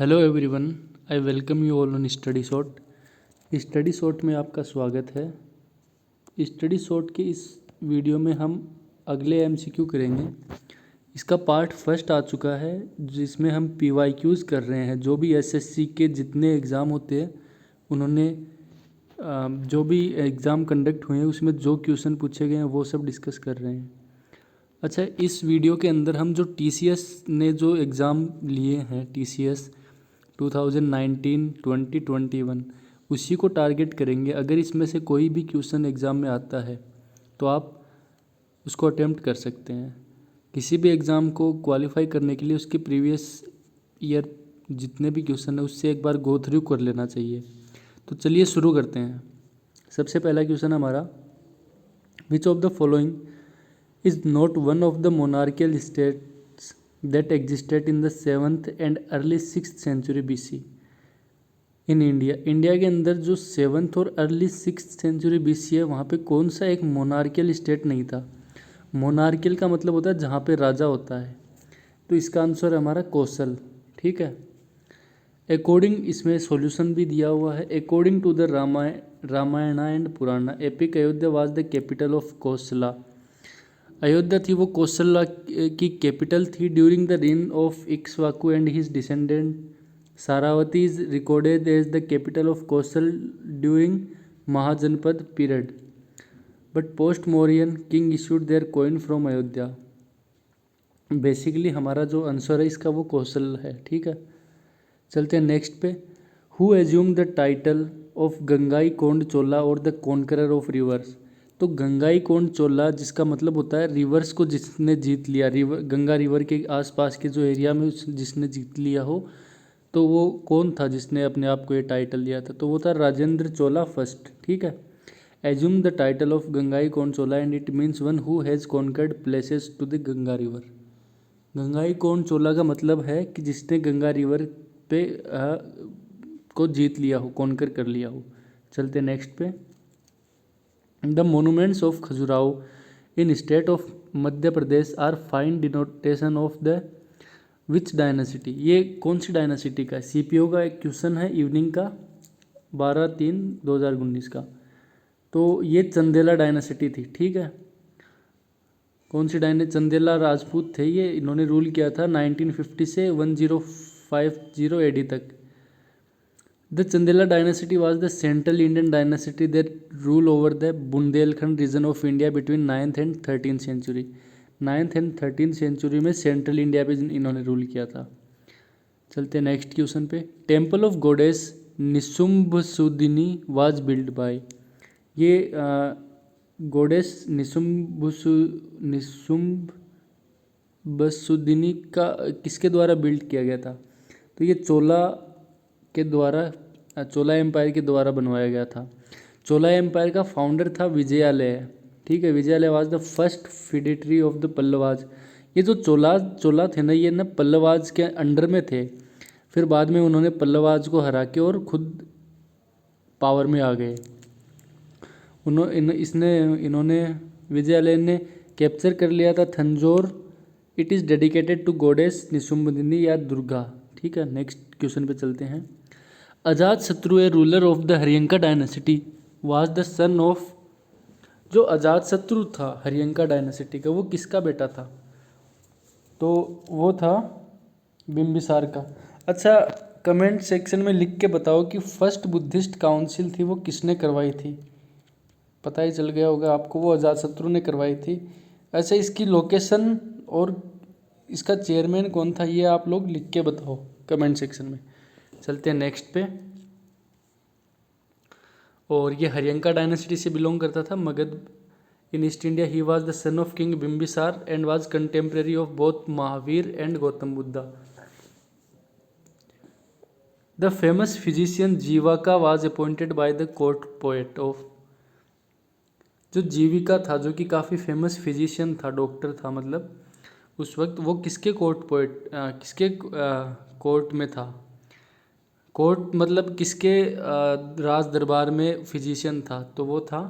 Hello everyone, I welcome you all on study shot. Study shot में आपका स्वागत है। स्टडी शॉट के इस वीडियो में हम अगले एमसीक्यू करेंगे। इसका पार्ट फर्स्ट आ चुका है जिसमें हम पीवाईक्यूज़ कर रहे हैं। जो भी एसएससी के जितने एग्ज़ाम होते हैं उन्होंने जो भी एग्ज़ाम कंडक्ट हुए हैं उसमें जो क्वेश्चन पूछे गए हैं वो सब डिस्कस कर रहे हैं। अच्छा, इस वीडियो के अंदर हम जो टीसीएस ने जो एग्ज़ाम लिए हैं, टीसीएस 2019, 2021 उसी को टारगेट करेंगे। अगर इसमें से कोई भी क्वेश्चन एग्ज़ाम में आता है तो आप उसको अटेम्प्ट कर सकते हैं। किसी भी एग्ज़ाम को क्वालिफाई करने के लिए उसके प्रीवियस ईयर जितने भी क्वेश्चन है उससे एक बार गो थ्रू कर लेना चाहिए। तो चलिए शुरू करते हैं। सबसे पहला क्वेश्चन हमारा, विच of the following is not one of the monarchical states that existed in the 7th and early 6th century BC in India। India के अंदर जो 7th और अर्ली 6th सेंचुरी BC है वहाँ पे कौन सा एक मोनार्कियल स्टेट नहीं था। मोनार्कियल का मतलब होता है जहाँ पे राजा होता है, तो इसका आंसर हमारा कौशल। ठीक है। अकॉर्डिंग, इसमें सॉल्यूशन भी दिया हुआ है। According to the Ramayana and Purana epic, Ayodhya was the capital of Kosala. Ayodhya थी वो कौशल्या की कैपिटल थी। During the reign of Ikshvaku and his descendant Saravati is recorded as the capital of Kosala during Mahajanapada period, but post Mauryan king issued their coin from Ayodhya. Basically हमारा जो answer है इसका वो कौशल है। ठीक है, चलते हैं नेक्स्ट पे। Who assume the title of Gangaikonda Chola और द कॉन्करर ऑफ रिवर्स। तो गंगाई कोंड चोला जिसका मतलब होता है रिवर्स को जिसने जीत लिया, गंगा रिवर के आसपास के जो एरिया में जिसने जीत लिया हो, तो वो कौन था जिसने अपने आप को ये टाइटल दिया था। तो वो था राजेंद्र चोला फर्स्ट। ठीक है। Assume the title of Gangaikonda Chola and it means one who has conquered places to the Ganga river. Gangaikonda Chola का मतलब है कि जिसने गंगा रिवर पे को जीत लिया हो, कॉन्कर कर लिया हो। चलते नेक्स्ट पे। The monuments of Khajuraho in state of Madhya Pradesh are fine denotation of the which dynasty. ये कौन सी डायनासिटी का है। सीपीओ का एक क्वेश्चन है इवनिंग का 12/3/2019 का। तो ये चंदेला डायनासिटी थी। ठीक है। कौन सी चंदेला राजपूत थे ये, इन्होंने रूल किया था 1950 से 1050 AD तक। The Chandela dynasty was the Central Indian dynasty that ruled over the Bundelkhand region of India between 9th and 13th century। 9th and 13th century में सेंट्रल इंडिया पे इन्होंने रूल किया था। चलते हैं नेक्स्ट क्वेश्चन पे। Temple of goddess Nishumbhasudini was build by. ये goddess Nishumbhasudini का किसके द्वारा बिल्ड किया गया था। तो ये चोला एम्पायर के द्वारा बनवाया गया था। चोला एम्पायर का फाउंडर था विजयालय। ठीक है। Vijayalaya was the first feudatory of the Pallavas. ये जो चोला थे ना, ये ना पल्लवाज के अंडर में थे। फिर बाद में उन्होंने पल्लवाज को हरा के और खुद पावर में आ गए। इन्होंने विजयालय ने कैप्चर कर लिया था Tanjore. It is dedicated to goddess Nishumbhadini या दुर्गा। ठीक है। नेक्स्ट क्वेश्चन पे चलते हैं। अजात शत्रु ए ruler of the Haryanka dynasty was the son of. जो अजात शत्रु था हरियंका डायनेसिटी का, वो किसका बेटा था। तो वो था बिम्बिसार का। अच्छा, कमेंट सेक्शन में लिख के बताओ कि फर्स्ट बुद्धिस्ट काउंसिल थी वो किसने करवाई थी। पता ही चल गया होगा आपको, वो अजात शत्रु ने करवाई थी। अच्छा, इसकी लोकेशन और इसका चेयरमैन कौन था ये आप लोग लिख के बताओ कमेंट सेक्शन में। चलते हैं नेक्स्ट पे। और ये हरियंका डायनेसिटी से बिलोंग करता था, Magadha in east India. He was the son of king Bimbisara and was contemporary of both Mahavira and Gautam Buddha. The famous physician Jivaka was appointed by the court poet of. जो जीविका था, जो कि काफ़ी फेमस फिजिशियन था, डॉक्टर था मतलब उस वक्त, वो किसके किसके कोर्ट में था। कोर्ट मतलब किसके राज दरबार में फिजिशियन था। तो वो था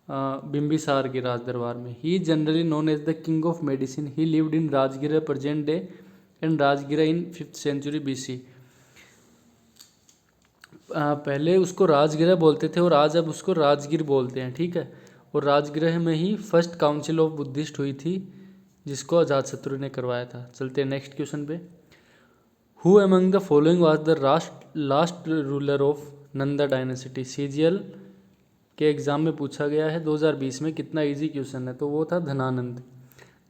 बिम्बिसार के राज दरबार में। He generally known as the king of medicine. He lived in Rajgira present day and राजगिरा इन 5th century BC। पहले उसको राजगृह बोलते थे और आज अब उसको राजगीर बोलते हैं, ठीक है। और राजगृह में ही फर्स्ट काउंसिल ऑफ बुद्धिस्ट हुई थी, जिसको अजातशत्रु ने करवाया था। चलते हैं नेक्स्ट क्वेश्चन पे। Who among the following was the last ruler of Nanda dynasty. CGL के एग्ज़ाम में पूछा गया है 2020 में, कितना इजी क्वेश्चन है। तो वो था धनानंद।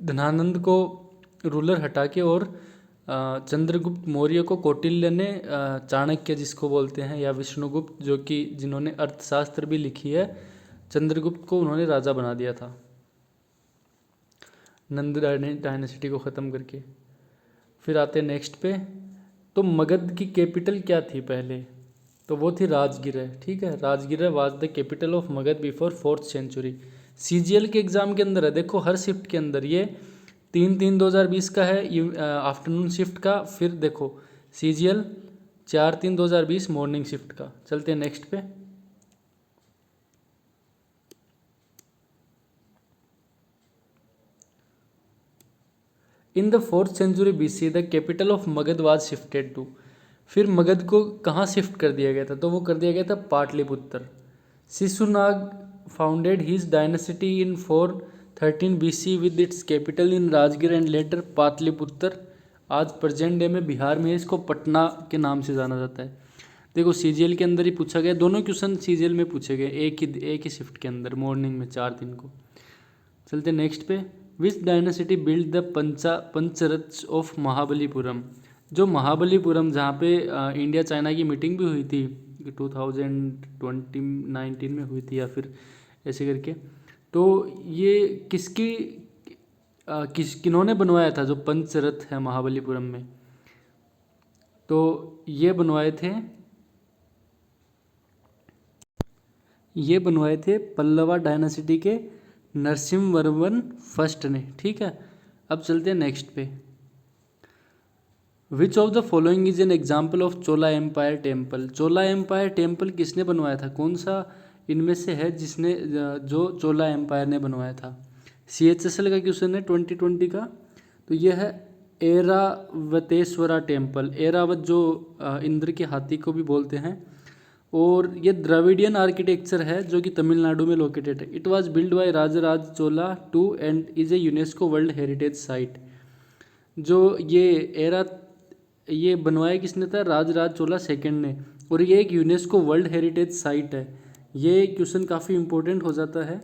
धनानंद को रूलर हटा के और चंद्रगुप्त मौर्य को कौटिल्य ने, चाणक्य जिसको बोलते हैं, या विष्णुगुप्त जो कि जिन्होंने अर्थशास्त्र भी लिखी है, चंद्रगुप्त को उन्होंने राजा बना दिया था नंद डायनेसिटी को ख़त्म करके। फिर आते हैं नेक्स्ट पे। तो मगध की कैपिटल क्या थी पहले? तो वो थी राजगीर, ठीक है। Rajgir was the capital of Magadh before 4th century. CGL के एग्ज़ाम के अंदर है, देखो हर शिफ्ट के अंदर। ये 3/3/2020 का है, आफ्टरनून शिफ्ट का। फिर देखो सीजीएल 4/3/2020 मॉर्निंग शिफ्ट का। चलते हैं नेक्स्ट पे। In the 4th century BC the capital of Magadh was shifted to. फिर मगध को कहाँ शिफ्ट कर दिया गया था? तो वो कर दिया गया था Pataliputra. Shishunaga founded his dynasty in 413 BC with its capital in Rajgir and later Pataliputra. आज प्रेजेंट डे में बिहार में इसको पटना के नाम से जाना जाता है। देखो सीजीएल के अंदर ही पूछा गया, दोनों क्वेश्चन सीजीएल में पूछे गए एक ही शिफ्ट के अंदर, मॉर्निंग में 4 दिन को। चलते नेक्स्ट पे। Which dynasty build the Pancharathas of Mahabalipuram. जो महाबलीपुरम, जहाँ पे इंडिया चाइना की मीटिंग भी हुई थी 2019 में हुई थी, या फिर ऐसे करके। तो ये किन्होंने बनवाया था जो पंचरथ है महाबलीपुरम में? तो ये बनवाए थे पल्लवा डायनेसिटी के नरसिम्हवर्मन फर्स्ट ने, ठीक है। अब चलते हैं नेक्स्ट पे। Which of the following is an example of Chola empire temple. Chola empire temple किसने बनवाया था? कौन सा इनमें से है जिसने, जो चोला एम्पायर ने बनवाया था? CHSL का क्वेश्चन है 2020 का। तो यह है ऐरावतेश्वरा टेम्पल। ऐरावत जो इंद्र के हाथी को भी बोलते हैं। और ये द्रविडियन आर्किटेक्चर है जो कि तमिलनाडु में लोकेटेड है। It was build by Rajaraja Chola two and is a UNESCO world heritage site. जो ये बनवाया किसने था? राजराज चोला सेकंड ने। और ये एक यूनेस्को वर्ल्ड हेरिटेज साइट है। ये क्वेश्चन काफ़ी इंपॉर्टेंट हो जाता है,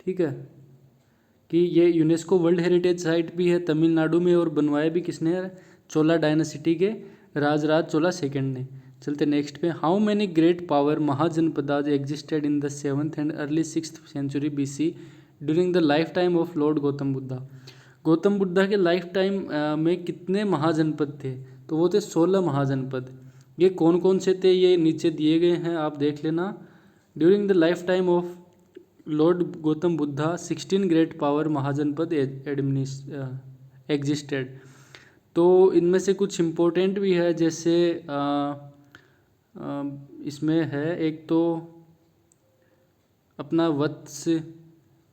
ठीक है, कि ये यूनेस्को वर्ल्ड हेरिटेज साइट भी है तमिलनाडु में, और बनवाया भी किसने है? चोला डायनेसिटी के राजराज चोला सेकंड ने। चलते नेक्स्ट पे। How many great power Mahajanapadas existed in the 7th and early 6th century BC during the lifetime of lord Gautam Buddha. Gautam Buddha के लाइफ टाइम में कितने महाजनपद थे? तो वो थे 16 महाजनपद। ये कौन कौन से थे? ये नीचे दिए गए हैं, आप देख लेना। During the lifetime of lord Gautam Buddha 16 great power Mahajanapada existed. तो इनमें से कुछ इम्पोर्टेंट भी है, जैसे इसमें है एक तो अपना वत्स,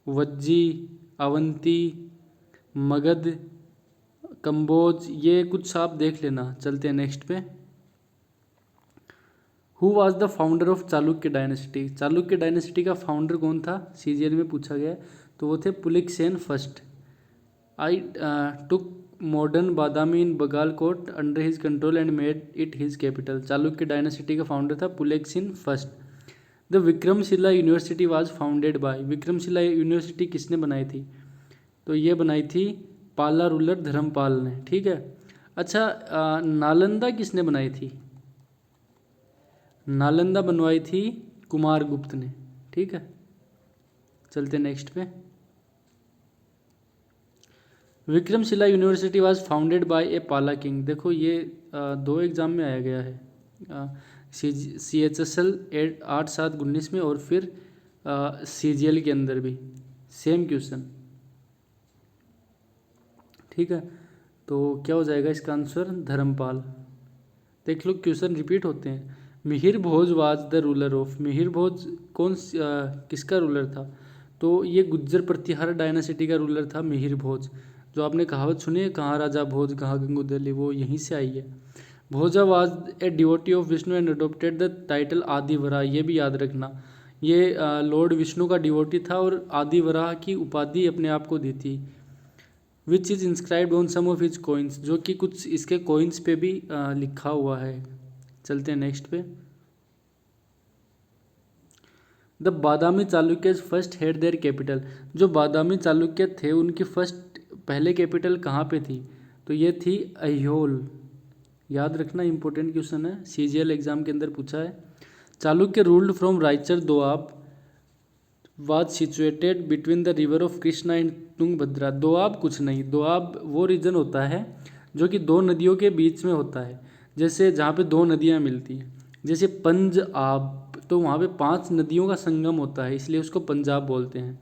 वज्जी, अवंती, मगध, कंबोज, ये कुछ आप देख लेना। चलते हैं नेक्स्ट पे। Who was the founder of Chalukya dynasty. Chalukya dynasty का फाउंडर कौन था? सीजीएल में पूछा गया। तो वो थे Pulakesin first. I took modern Badami in Bagalkot under his control and made it his capital. Chalukya dynasty का फाउंडर था Pulakesin first. The Vikramshila university was founded by. Vikramshila university किसने बनाई थी? तो ये बनाई थी पाला रूलर धर्मपाल ने, ठीक है। अच्छा, नालंदा किसने बनाई थी? नालंदा बनवाई थी कुमारगुप्त ने, ठीक है। चलते नेक्स्ट पे। Vikramshila university was founded by a Pala king. देखो ये 2 एग्जाम में आया गया है, CHSL 8/7/19 में, और फिर CGL के अंदर भी सेम क्वेश्चन, ठीक है। तो क्या हो जाएगा इसका आंसर? धर्मपाल। देख लो क्वेश्चन रिपीट होते हैं। Mihir Bhoj was the ruler of. Mihir Bhoj किसका रूलर था? तो ये गुज्जर प्रतिहार डायनेसिटी का रूलर था मिहिर भोज। जो आपने कहावत सुनी है, कहाँ राजा भोज कहाँ गंगू दली, वो यहीं से आई है। Bhoja was a devotee of Vishnu and adopted the title Adivaraha, ये भी याद रखना। ये लॉर्ड विष्णु का डिवोटी था और आदिवराह की उपाधि अपने आप को दी थी। Which is inscribed on some of his coins, जो कि कुछ इसके कोइंस पे भी लिखा हुआ है। चलते हैं नेक्स्ट पे। The Badami Chalukya first head their capital, जो बादामी चालुक्य थे उनकी फर्स्ट पहले कैपिटल कहाँ पे थी? तो ये थी अहियोल। याद रखना, इंपॉर्टेंट क्वेश्चन है, सीजीएल एग्जाम के अंदर पूछा है। Chalukya ruled from Raichur doab was situated between the river of Krishna and Tungabhadra. Doab कुछ नहीं, दोआब वो रीजन होता है जो कि दो नदियों के बीच में होता है, जैसे जहाँ पे दो नदियाँ मिलती हैं, जैसे पंजाब, तो वहाँ पे 5 नदियों का संगम होता है, इसलिए उसको पंजाब बोलते हैं।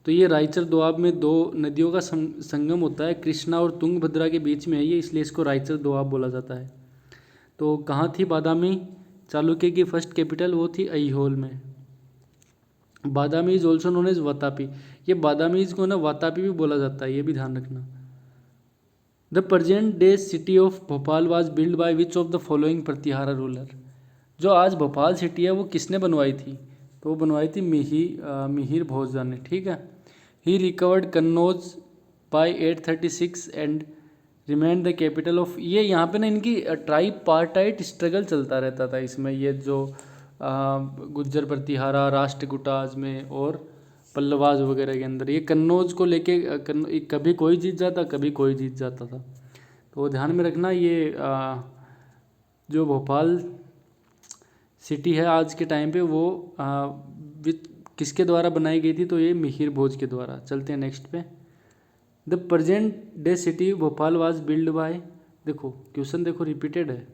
तो ये रायचर दोआब में 2 नदियों का संगम होता है, कृष्णा और तुंगभद्रा के बीच में है ये, इसलिए इसको रायचर दोआब बोला जाता है। तो कहाँ थी बादामी चालुक्य की फर्स्ट कैपिटल? वो थी अहिहोल में। Badami is also known as Vatapi, ये बादामीज को ना वातापी भी बोला जाता है, ये भी ध्यान रखना। The present day city of Bhopal was build by which of the following Pratihara ruler, जो आज भोपाल सिटी है वो किसने बनवाई थी? तो वो बनवाई थी मिहिर भोजा ने, ठीक है। He recovered Kannauj by 836 and remained the capital of, ये यहाँ पे ना इनकी ट्राइब पार्टाइट स्ट्रगल चलता रहता था इसमें, ये जो गुज्जर प्रतिहारा, राष्ट्रकूटाज में और पल्लवाज वगैरह के अंदर, ये कन्नौज को लेके कभी कोई जीत जाता, कभी कोई जीत जाता था। तो ध्यान में रखना, ये जो भोपाल सिटी है आज के टाइम पे वो किसके द्वारा बनाई गई थी? तो ये मिहिर भोज के द्वारा। चलते हैं नेक्स्ट पे। The present day city Bhopal was build bye, देखो क्वेश्चन देखो रिपीटेड है,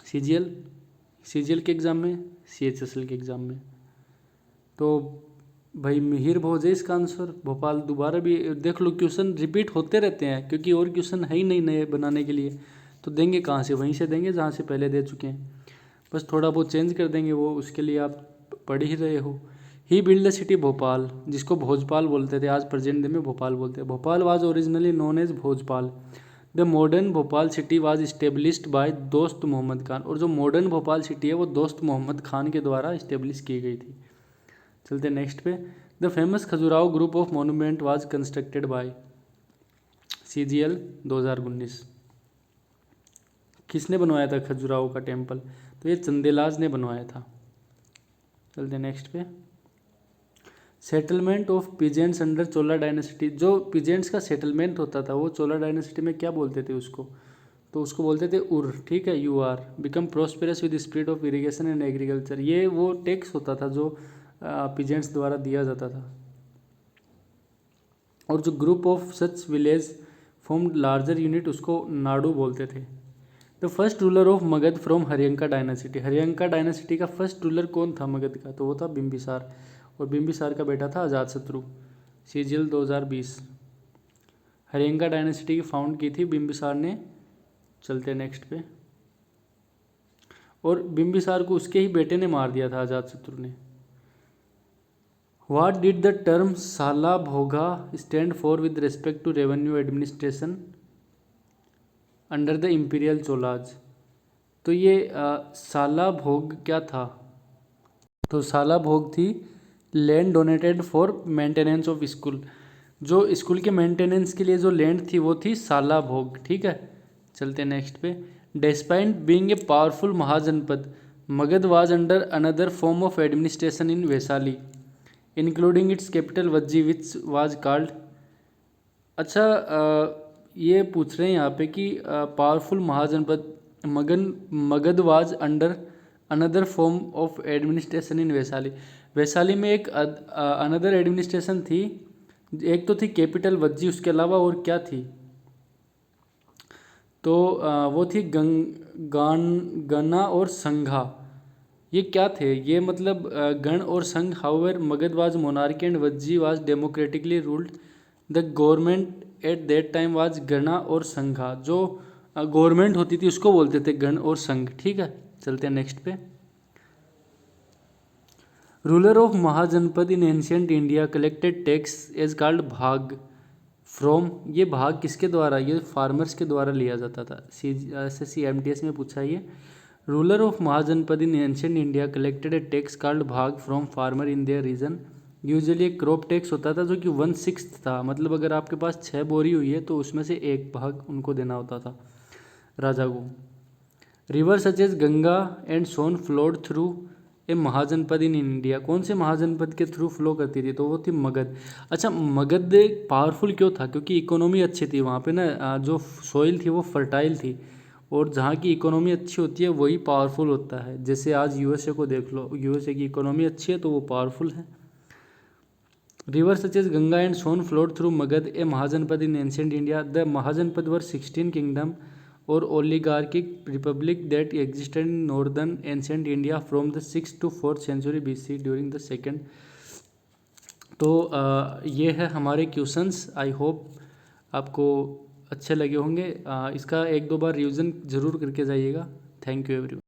सीजीएल के एग्ज़ाम में, सीएचएसएल के एग्ज़ाम में। तो भाई मिहिर भोज है इसका आंसर। भोपाल दोबारा भी देख लो, क्वेश्चन रिपीट होते रहते हैं क्योंकि और क्वेश्चन है ही नहीं नए बनाने के लिए, तो देंगे कहाँ से? वहीं से देंगे जहाँ से पहले दे चुके हैं, बस थोड़ा बहुत चेंज कर देंगे, वो उसके लिए आप पढ़ ही रहे हो। ही बिल्ड द सिटी भोपाल, जिसको भोजपाल बोलते थे, आज प्रेजेंट डे में भोपाल बोलते हैं। Bhopal was originally known as Bhojpal. The modern Bhopal city was established by Dost Mohammad Khan, और जो मॉडर्न भोपाल सिटी है वो दोस्त मोहम्मद खान के द्वारा इस्टेब्लिश की गई थी। चलते नेक्स्ट पे। The famous Khajuraho group of monument was constructed by CGL 2019, किसने बनवाया था खजुराहो का टेम्पल? तो ये चंदेलाज ने बनवाया था। चलते नेक्स्ट पे। Settlement of peasants under Chola dynasty, जो पीजेंट्स का सेटलमेंट होता था वो चोला डायनेसिटी में क्या बोलते थे उसको? तो उसको बोलते थे उर, ठीक है, UR। Become prosperous with spirit of irrigation and agriculture, ये वो टैक्स होता था जो पीजेंट्स द्वारा दिया जाता था। और जो group of such village form larger unit, उसको नाडू बोलते थे। The first ruler of Magadh from Haryanka dynasty, Haryanka dynasty का फर्स्ट रूलर कौन था मगध का? तो वो था बिंबिसार, और बिंबिसार का बेटा था अजातशत्रु। सीजीएल 2020, हरियंका डायनेसिटी की फाउंड की थी बिंबिसार ने। चलते नेक्स्ट पे। और बिंबिसार को उसके ही बेटे ने मार दिया था, अजातशत्रु ने। What did the term sala bhoga stand for with respect to revenue administration under the imperial Cholas? तो ये साला भोग क्या था? तो साला भोग थी land donated for maintenance of school, जो स्कूल के मेंटेनेंस के लिए जो लैंड थी वो थी साला भोग, ठीक है। चलते नेक्स्ट पे। Despite being a powerful Mahajanapada, Magadha was under another form of administration in Vaishali including its capital Vajji which was called. अच्छा, ये पूछ रहे हैं यहाँ पे कि powerful Mahajanapada Magadha was under another form of administration in Vaishali. Vaishali में एक अनदर एडमिनिस्ट्रेशन थी, एक तो थी कैपिटल वज्जी, उसके अलावा और क्या थी? तो वो थी गणा और संघा। ये क्या थे? ये मतलब गण और संघ। However Magadh was monarchy and Vajji was democratically ruled. The government at that time was गणा और संघा, जो गवर्नमेंट होती थी उसको बोलते थे गण और संघ, ठीक है। चलते हैं नेक्स्ट पे। Ruler of Mahajanapada in ancient India collected tax as called bhaga from, ये भाग किसके द्वारा, ये फार्मर्स के द्वारा लिया जाता था। SSC MTS में पूछा ये। Ruler of Mahajanapada in ancient India collected a tax called bhaga from farmer in their region. Usually एक क्रॉप टैक्स होता था जो कि 1/6 था, मतलब अगर आपके पास 6 बोरी हुई है तो उसमें से एक भाग उनको देना होता था राजा को। River such as Ganga and Son flowed through a Mahajanapada in India, कौन से महाजनपद के थ्रू फ्लो करती थी, तो वो थी मगध। अच्छा, मगध पावरफुल क्यों था, क्योंकि इकोनॉमी अच्छी थी वहाँ पे ना, जो सॉइल थी वो फर्टाइल थी, और जहाँ की इकोनॉमी अच्छी होती है वही पावरफुल होता है। जैसे आज USA को देख लो, USA की इकोनॉमी अच्छी है तो वो पावरफुल है। River such as Ganga and Son flowed through Magadha a Mahajanapada in ancient India. The Mahajanapada were 16 kingdom और oligarchic republic that existed in northern ancient India from the 6th to 4th century BC during the second. तो ये है हमारे questions. I hope आपको अच्छे लगे होंगे। इसका 1-2 बार रिवीजन ज़रूर करके जाइएगा। Thank you everyone.